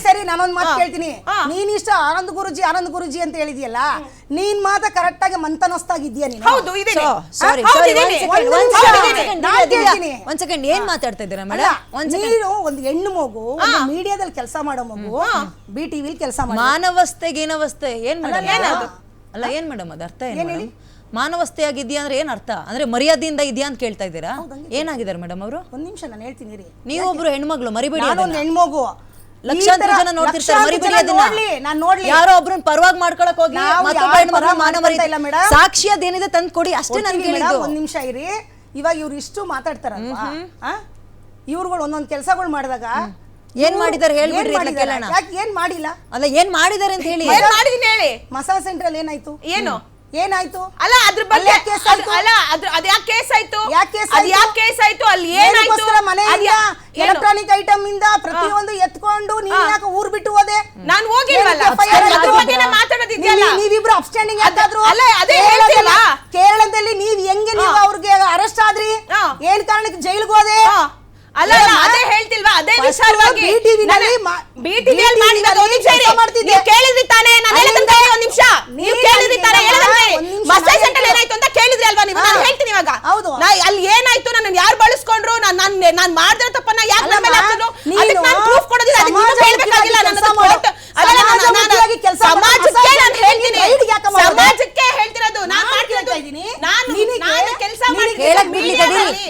ಸರಿ ನಾನೊಂದ್ ಮಾತು ಕೇಳ್ತೀನಿ. ನೀನಿಷ್ಟ ಆನಂದ್ ಗುರುಜಿ ಅಂತ ಹೇಳಿದ್ಯಲ್ಲ, ನೀನ್ ಮಾತ್ರ ಕರೆಕ್ಟ್ ಆಗಿ ಮಂತನಸ್ತಾಗಿದ್ಯಾ ನೀನು? ಒಂದ್ ಸೆಕೆಂಡ್, ಏನ್ ಮಾತಾಡ್ತಾ ಇದ್ದೀರಾ ಮೇಡಮ್? ನೀನು ಒಂದು ಹೆಣ್ಣು ಮಗು, ಮೀಡಿಯಾದಲ್ಲಿ ಕೆಲಸ ಮಾಡೋ ಮಗು, BTV ಕೆಲಸ ಮಾಡೋ ಮಾನವಸ್ಥೆ ಏನ್ ಮೇಡಮ್? ಅಲ್ಲ ಏನ್ ಮೇಡಮ್ ಅದು ಅರ್ಥ ಏನು? ಮಾನವಸ್ಥೆಯಾಗಿದ್ಯಾ ಅಂದ್ರೆ ಏನ್ ಅರ್ಥ? ಅಂದ್ರೆ ಮರ್ಯಾದೆಯಿಂದ ಇದೆಯಾ ಅಂತ ಕೇಳ್ತಾ ಇದ್ದೀರಾ? ಏನಾಗಿದ್ದಾರೆ ಮೇಡಮ್ ಅವರು? ಒಂದ್ ನಿಮಿಷ ನಾನು ಹೇಳ್ತೀನಿ ರೀ. ನೀವೊಬ್ರು ಹೆಣ್ಮಗಳು, ಮರಿಬೇಡಿ. ನಾನೊಂದು ಹೆಣ್ಮಗು, ಲಕ್ಷಾಂತರ ಜನ ನೋಡ್ತಿರ್ತಾರೆ, ಮರಿಬೇಡಿ ಅದನ್ನ. ಯಾರೋ ಒಬ್ರನ್ನ ಪರವಾಗಿ ಮಾಡ್ಕೊಳಕ್ ಹೋಗಿ ಮತ್ತೊಬ್ಬ ಹೆಣ್ಮಗಳು ಮಾನ ಮರ್ಯಾದೆ ಇಲ್ಲ ಮೇಡಮ್. ಸಾಕ್ಷಿ ಅದೇನಿದೆ ತಂದು ಕೊಡಿ ಅಷ್ಟೇ ನಾನು ಕೇಳಿದ್ದು. ಒಂದ್ ನಿಮಿಷ ಇರಿ. ಇವಾಗ ಇವ್ರು ಇಷ್ಟು ಮಾತಾಡ್ತಾರಲ್ವಾ, ಇವ್ರುಗಳು ಒಂದೊಂದ್ ಕೆಲಸಗಳು ಮಾಡಿದಾಗ ಏನ್ ಮಾಡಿದಾರೆ ಹೇಳ್ಬಿಡ್ರಿ, ಕೇಳೋಣ. ಏನ್ ಮಾಡಿಲ್ಲ ಅಲ್ಲ, ಏನ್ ಮಾಡಿದಾರೆ ಅಂತ ಹೇಳಿ. ಮಸಾಜ್ ಸೆಂಟ್ರಲ್ ಏನಾಯ್ತು? ಏನಾಯ್ತು? ಅಲ್ಲ ಅದ್ರ ಬಗ್ಗೆ ಅಲ್ಲ ಅದ್ ಯಾಕೆ ಕೇಸ್ ಆಯ್ತು? ಅದ್ ಯಾಕೆ ಕೇಸ್ ಆಯ್ತು? ಅಲ್ಲಿ ಏನಾಯ್ತು? ಮನೆಯಿಂದ ಎಲೆಕ್ಟ್ರಾನಿಕ್ ಐಟಮ್ ಇಂದ ಪ್ರತಿಯೊಂದು ಎತ್ಕೊಂಡು ನೀನ್ ಯಾಕೆ ಊರ್ ಬಿಟ್ಟು ಹೋದೆ? ನಾನು ಹೋಗಿಲ್ವಲ್ಲ, ಅದ್ರ ಬಗ್ಗೆನೇ ಮಾತಾಡೋದಿದೆಯಲ್ಲ. ನೀವಿಬ್ರು ಅಬ್ಸ್ಟ್ಯಾಂಡಿಂಗ್ ಯಾಕಾದ್ರು? ಅಲ್ಲ ಅದೇ ಹೇಳ್ತಿಲ್ಲ, ಕೇರಳದಲ್ಲಿ ನೀವ್ ಹೆಂಗೆ ನೀವು ಅವ್ರಿಗೆ ಅರೆಸ್ಟ್ ಆದ್ರಿ? ಏನ್ ಕಾರಣಕ್ಕೆ ಜೈಲ್ಗೆ ಹೋದೆ? ಅಲ್ಲ ಅದೇ ಹೇಳ್ತಿಲ್ವಾ? ಅದೇ ವಿಚಾರವಾಗಿ ಕೇಳಿದ್ರಿ ತಾನೇ? ನಾನು ಹೇಳಿದಂತೆ ಒಂದ್ ನಿಮಿಷ, ನೀವು ಕೇಳಿದ್ರಿ ತಾನೇ? ಮಸಾಜ್ ಸೆಂಟರ್ ಏನಾಯ್ತು ಅಂತ ಕೇಳಿದ್ರಿ ಅಲ್ವಾ ನೀವು? ನಾನು ಹೇಳ್ತೀನಿ ಇವಾಗ, ಅಲ್ಲಿ ಏನಾಯ್ತು, ನನ್ನ ಯಾರು ಬಳಸ್ಕೊಂಡ್ರು, ನಾನ್ ಮಾಡಿದ್ರೆ ತಪ್ಪನ್ನ ಯಾಕೆ ನನ್ನ ಮೇಲೆ ಹಾಕಿದ್ರು, ಅದಕ್ಕೆ ನಾನು ಪ್ರೂಫ್ ಕೊಡೋದಿಲ್ಲ, ಅದಕ್ಕೆ ನೀವು ಹೇಳ್ಬೇಕಾಗಿಲ್ಲ. ಸಮಾಜಕ್ಕೆ ನಾನು ಹೇಳ್ತೀನಿ, ಸಮಾಜಕ್ಕೆ ಹೇಳ್ತಿರೋದು. ನಾನು ಮಾಡ್ತಿರೋದು, ನಾನು ಕೆಲಸ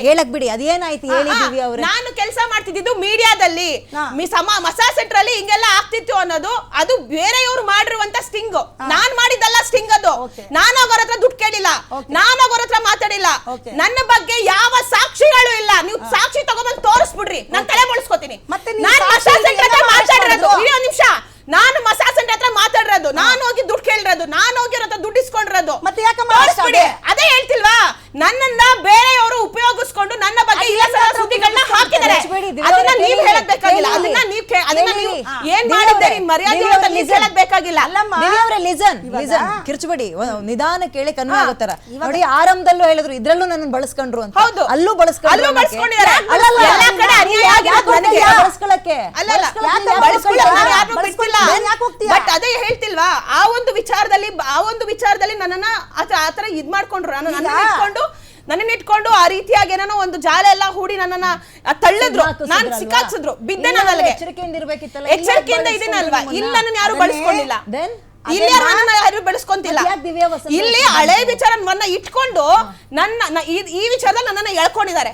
ಹೇಳಕ್ ಬಿಡಿ, ಅದೇನಾಯ್ತು ಹೇಳಿದೀವಿ ಅವ್ರೆ. ನಾನು ಕೆಲಸ ಮಾಡ್ತಿದ್ದು ಮೀಡಿಯಾದಲ್ಲಿ, ಮಸಾಜ್ ಸೆಂಟರ್ ಅಲ್ಲಿ ಹಿಂಗೆಲ್ಲ ಆಗ್ತಿತ್ತು ಅನ್ನೋದು ಅದು ಬೇರೆಯವರು ಮಾಡಿರುವಂತ ಸ್ಟಿಂಗ್. ನಾನ್ ಮಾಡಿದ್ದಲ್ಲ ಸ್ಟಿಂಗ್ ಅದು. ನಾನು ಅವ್ರ ಹತ್ರ ದುಡ್ಡು ಕೇಳಿಲ್ಲ, ನಾನು ಅವ್ರ ಹತ್ರ ಮಾತಾಡಿಲ್ಲ. ನನ್ನ ಬಗ್ಗೆ ಯಾವ ಸಾಕ್ಷಿಗಳು ಇಲ್ಲ. ನೀವು ಸಾಕ್ಷಿ ತಗೊಂಡ್ಬಂದು ತೋರಿಸ್ಬಿಡ್ರಿ, ನಾನು ತಲೆ ಬಳಸ್ಕೊತೀನಿ. ನಾನು ಮಸಾಜ್ ಸೆಂಟರ್ ಹತ್ರ ಮಾತಾಡಿರೋದು, ಒಂದು ನಿಮಿಷ, ನಾನು ಮಸಾಜ್ ಸೆಂಟರ್ ಹತ್ರ ಮಾತಾಡಿರೋದು, ನಾನು ಹೋಗಿ ದುಡ್ಡು ಕೇಳಿರೋದು, ನಾನು ಹೋಗಿ ಅವ್ರ ಹತ್ರ ದುಡ್ಡು ಇಸ್ಕೊಂಡಿರೋದು. ಮತ್ತೆ ಯಾಕೆ ಅದೇ ಹೇಳ್ತಿಲ್ವಾ? ನನ್ನನ್ನ ಬೇರೆಯವರು ಉಪಯೋಗಿಸ್ಕೊಂಡು ನನ್ನ ಬಗ್ಗೆ ಸುದ್ದಿಗಳನ್ನ ಹಾಕಿದ್ದಾರೆ. ಅದನ್ನ ನೀವು ಹೇಳಬೇಕಾಗಿಲ್ಲ, ಅದನ್ನ ನೀವು ಏನ್ ಮಾಡಿದ್ದೆ ನಿಮ್ ಮರ್ಯಾದೆ ಅಂತ ನೀವು ಹೇಳಬೇಕಾಗಿಲ್ಲ. ಕಿರ್ಚಬೇಡಿ, ನಿಧಾನ ಕೇಳಿ ಕನ್ವೆ ಆಗೋತರ ನೋಡಿ. ಆರಂಭದಲ್ಲೂ ಹೇಳಿದ್ರು ಇದ್ರಲ್ಲೂ ನನ್ನ ಬಳಸ್ಕೊಂಡ್ರು ಅಂತ. ಅಲ್ಲೂ ಬಳಸ್ಕೊಂಡಿದ್ದಾರೆ. ಬಟ್ ಅದೇ ಹೇಳ್ತಿಲ್ವಾ, ಆ ಒಂದು ವಿಚಾರದಲ್ಲಿ ನನ್ನನ್ನ ಆತರ ಇದ್ ಮಾಡ್ಕೊಂಡ್ರು. ನನ್ನ ಇಟ್ಕೊಂಡು ಆ ರೀತಿಯಾಗಿ ಏನೋ ಒಂದು ಜಾಲ ಎಲ್ಲ ಹೂಡಿ ನನ್ನನ್ನ ತಳ್ಳಿದ್ರು, ನಾನು ಸಿಕ್ಕಾಕ್ಸಿದ್ರು, ಬಿದ್ದೆ. ನಾನು ಎಚ್ಚರಿಕೆಯಿಂದ ಇದೀನಲ್ವಾ? ಇಲ್ಲಿ ನನ್ನ ಯಾರು ಬಳಸ್ಕೊಂಡಿಲ್ಲ, ಇಲ್ಲಿ ಯಾರು ಬೆಳೆಸ್ಕೊಂತಿಲ್ಲ. ಇಲ್ಲಿ ಹಳೆ ವಿಚಾರವನ್ನ ಇಟ್ಕೊಂಡು ಈ ವಿಚಾರದಲ್ಲಿ ನನ್ನನ್ನ ಎಳ್ಕೊಂಡಿದ್ದಾರೆ.